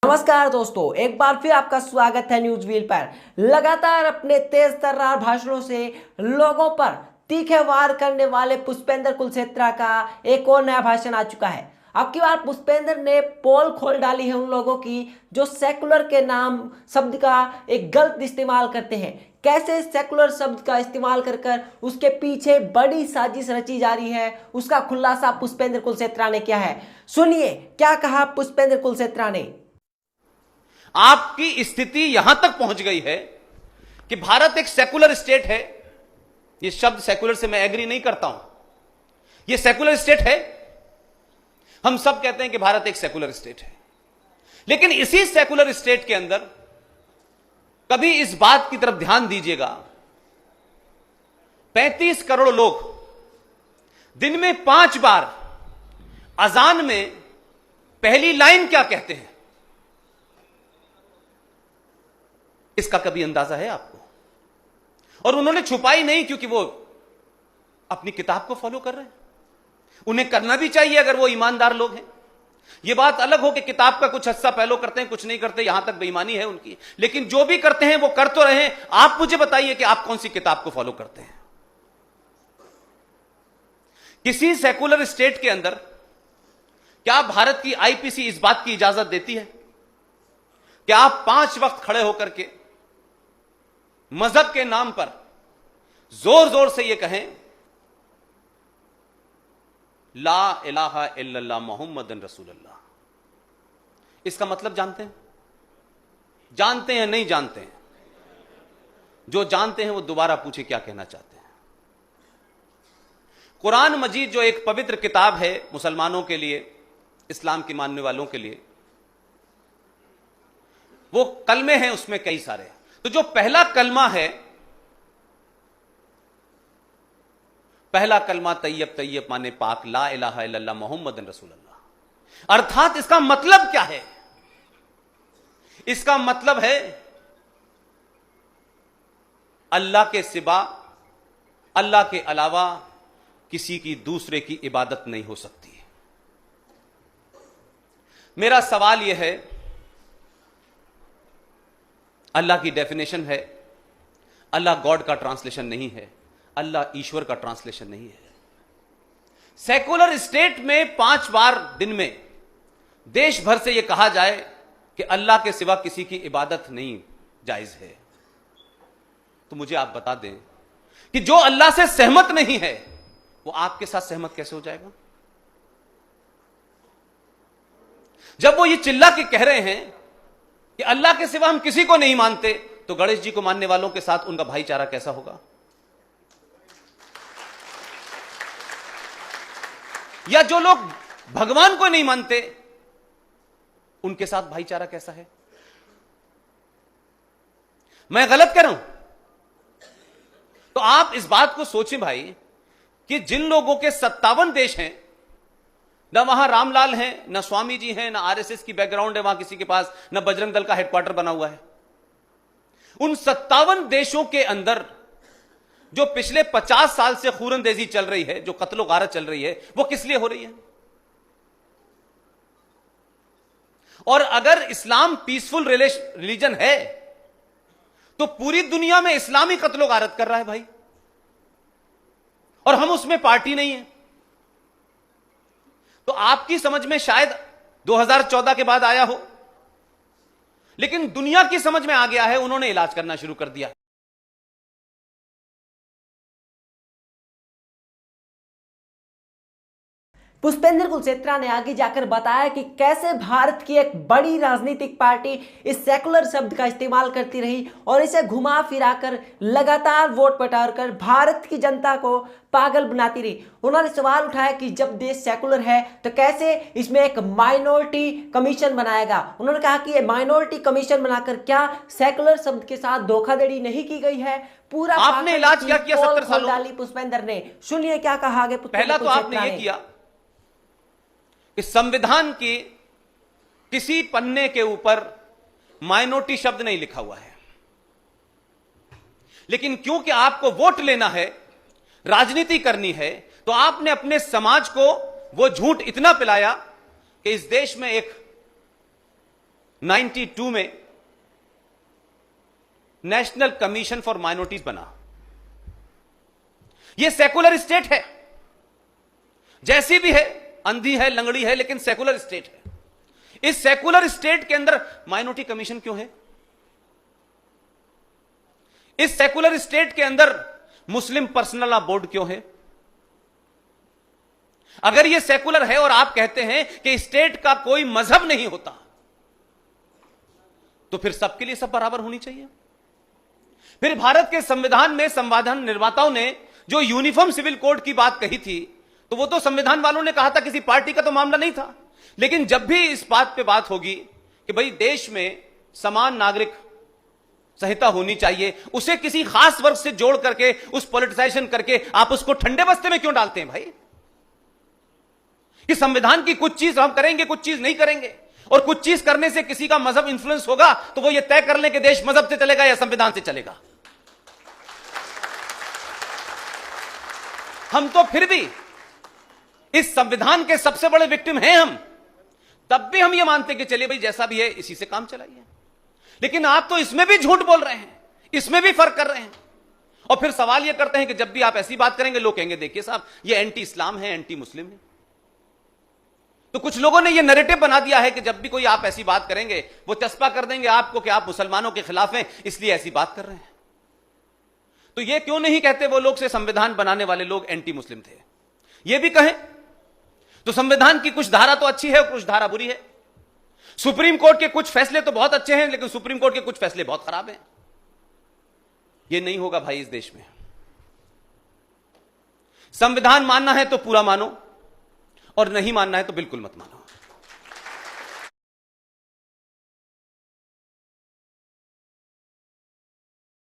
नमस्कार दोस्तों, एक बार फिर आपका स्वागत है न्यूज व्हील पर। लगातार अपने तेज तर्रार भाषणों से लोगों पर तीखे वार करने वाले पुष्पेंद्र कुलक्षेत्रा का एक और नया भाषण आ चुका है। अब की बार पुष्पेंद्र ने पोल खोल डाली है उन लोगों की जो सेकुलर के नाम शब्द का एक गलत इस्तेमाल करते हैं। कैसे सेकुलर शब्द का इस्तेमाल कर कर उसके पीछे बड़ी साजिश रची जा रही है, उसका खुलासा पुष्पेंद्र कुलक्षेत्रा ने किया है। सुनिए क्या कहा पुष्पेंद्र कुलक्षेत्रा ने। आपकी स्थिति यहां तक पहुंच गई है कि भारत एक सेकुलर स्टेट है। ये शब्द सेकुलर से मैं एग्री नहीं करता हूं। ये सेकुलर स्टेट है, हम सब कहते हैं कि भारत एक सेकुलर स्टेट है, लेकिन इसी सेकुलर स्टेट के अंदर कभी इस बात की तरफ ध्यान दीजिएगा, 35 करोड़ लोग दिन में 5 बार अजान में पहली लाइन क्या कहते हैं, इसका कभी अंदाजा है आपको? और उन्होंने छुपाई नहीं, क्योंकि वो अपनी किताब को फॉलो कर रहे हैं। उन्हें करना भी चाहिए अगर वो ईमानदार लोग हैं। ये बात अलग हो कि किताब का कुछ हिस्सा फॉलो करते हैं, कुछ नहीं करते, यहां तक बेईमानी है उनकी, लेकिन जो भी करते हैं वो कर तो रहे हैं। आप मुझे बताइए कि आप कौन सी किताब को फॉलो करते हैं? किसी सेकुलर स्टेट के अंदर क्या भारत की आईपीसी इस बात की इजाजत देती है कि आप 5 वक्त खड़े होकर के मजहब के नाम पर जोर जोर से यह कहें ला इलाहा इल्लल्लाह मुहम्मदन रसूलुल्लाह? इसका मतलब जानते हैं? जानते हैं नहीं जानते हैं? जो जानते हैं वो दोबारा पूछे क्या कहना चाहते हैं। कुरान मजीद जो एक पवित्र किताब है मुसलमानों के लिए, इस्लाम के मानने वालों के लिए, वो कलमे हैं उसमें कई सारे। तो जो पहला कलमा है, पहला कलमा तैयब तैयब माने पाक, ला इलाहा इल्लल्लाह मुहम्मदन रसूलुल्लाह। अर्थात इसका मतलब क्या है? इसका मतलब है अल्लाह के सिवा, अल्लाह के अलावा किसी की दूसरे की इबादत नहीं हो सकती। मेरा सवाल यह है, अल्लाह की डेफिनेशन है, अल्लाह गॉड का ट्रांसलेशन नहीं है, अल्लाह ईश्वर का ट्रांसलेशन नहीं है। सेकुलर स्टेट में 5 बार दिन में देश भर से यह कहा जाए कि अल्लाह के सिवा किसी की इबादत नहीं जायज है, तो मुझे आप बता दें कि जो अल्लाह से सहमत नहीं है वो आपके साथ सहमत कैसे हो जाएगा? जब वो ये चिल्ला के कह रहे हैं कि अल्लाह के सिवा हम किसी को नहीं मानते, तो गणेश जी को मानने वालों के साथ उनका भाईचारा कैसा होगा? या जो लोग भगवान को नहीं मानते उनके साथ भाईचारा कैसा है? मैं गलत कह रहा हूं? तो आप इस बात को सोचें भाई कि जिन लोगों के 57 देश हैं, ना वहां रामलाल हैं, ना स्वामी जी हैं, ना आरएसएस की बैकग्राउंड है वहां किसी के पास, ना बजरंग दल का हेडक्वार्टर बना हुआ है, उन 57 देशों के अंदर जो पिछले 50 साल से खूरंदेजी चल रही है, जो कत्लो गारत चल रही है, वो किस लिए हो रही है? और अगर इस्लाम पीसफुल रिलीजन है तो पूरी दुनिया में इस्लामी कत्लो गारत कर रहा है भाई, और हम उसमें पार्टी नहीं है। तो आपकी समझ में शायद 2014 के बाद आया हो, लेकिन दुनिया की समझ में आ गया है, उन्होंने इलाज करना शुरू कर दिया। पुष्पेंद्र कुलक्षेत्रा ने आगे जाकर बताया कि कैसे भारत की एक बड़ी राजनीतिक पार्टी इस सेकुलर शब्द का इस्तेमाल करती रही और इसे घुमा फिराकर लगातार वोट बटाकर भारत की जनता को पागल बनाती रही। उन्होंने सवाल उठाया कि जब देश सेकुलर है तो कैसे इसमें एक माइनॉरिटी कमीशन बनाएगा। उन्होंने कहा कि ये माइनॉरिटी कमीशन बनाकर क्या सेकुलर शब्द के साथ धोखाधड़ी नहीं की गई है? पूरा आपने इलाज क्या किया 70 सालों? डाली पुष्पेंद्र ने। सुनिए क्या कहा आगे। पहला तो आपने ये किया कि संविधान की किसी पन्ने के ऊपर माइनॉरिटी शब्द नहीं लिखा हुआ है, लेकिन क्योंकि आपको वोट लेना है, राजनीति करनी है, तो आपने अपने समाज को वो झूठ इतना पिलाया कि इस देश में एक 92 में नेशनल कमीशन फॉर माइनॉरिटीज बना। यह सेकुलर स्टेट है, जैसी भी है, अंधी है, लंगड़ी है, लेकिन सेकुलर स्टेट है। इस सेकुलर स्टेट के अंदर माइनॉरिटी कमीशन क्यों है? इस सेकुलर स्टेट के अंदर मुस्लिम पर्सनल लॉ बोर्ड क्यों है? अगर यह सेकुलर है और आप कहते हैं कि स्टेट का कोई मजहब नहीं होता, तो फिर सबके लिए सब बराबर होनी चाहिए। फिर भारत के संविधान में संविधान निर्माताओं ने जो यूनिफॉर्म सिविल कोड की बात कही थी, तो वो तो संविधान वालों ने कहा था, किसी पार्टी का तो मामला नहीं था। लेकिन जब भी इस बात पे बात होगी कि भाई देश में समान नागरिक संहिता होनी चाहिए, उसे किसी खास वर्ग से जोड़ करके, उस पॉलिटिसाइजेशन करके आप उसको ठंडे बस्ते में क्यों डालते हैं भाई? कि संविधान की कुछ चीज हम करेंगे, कुछ चीज नहीं करेंगे, और कुछ चीज करने से किसी का मजहब इंफ्लुएंस होगा, तो वो ये तय कर ले कि देश मजहब से चलेगा या संविधान से चलेगा। हम तो फिर भी इस संविधान के सबसे बड़े विक्टिम हैं हम, तब भी हम ये मानते कि चलिए भाई जैसा भी है इसी से काम चलाइए। लेकिन आप तो इसमें भी झूठ बोल रहे हैं, इसमें भी फर्क कर रहे हैं, और फिर सवाल यह करते हैं कि जब भी आप ऐसी बात करेंगे लोग कहेंगे देखिए साहब ये एंटी इस्लाम है, एंटी मुस्लिम है। तो कुछ लोगों ने यह नैरेटिव बना दिया है कि जब भी कोई आप ऐसी बात करेंगे वो चस्पा कर देंगे आपको कि आप मुसलमानों के खिलाफ हैं, इसलिए ऐसी बात कर रहे हैं। तो ये क्यों नहीं कहते वो लोग से संविधान बनाने वाले लोग एंटी मुस्लिम थे? ये भी कहें तो संविधान की कुछ धारा तो अच्छी है और कुछ धारा बुरी है। सुप्रीम कोर्ट के कुछ फैसले तो बहुत अच्छे हैं, लेकिन सुप्रीम कोर्ट के कुछ फैसले बहुत खराब हैं। ये नहीं होगा भाई इस देश में। संविधान मानना है तो पूरा मानो, और नहीं मानना है तो बिल्कुल मत मानो।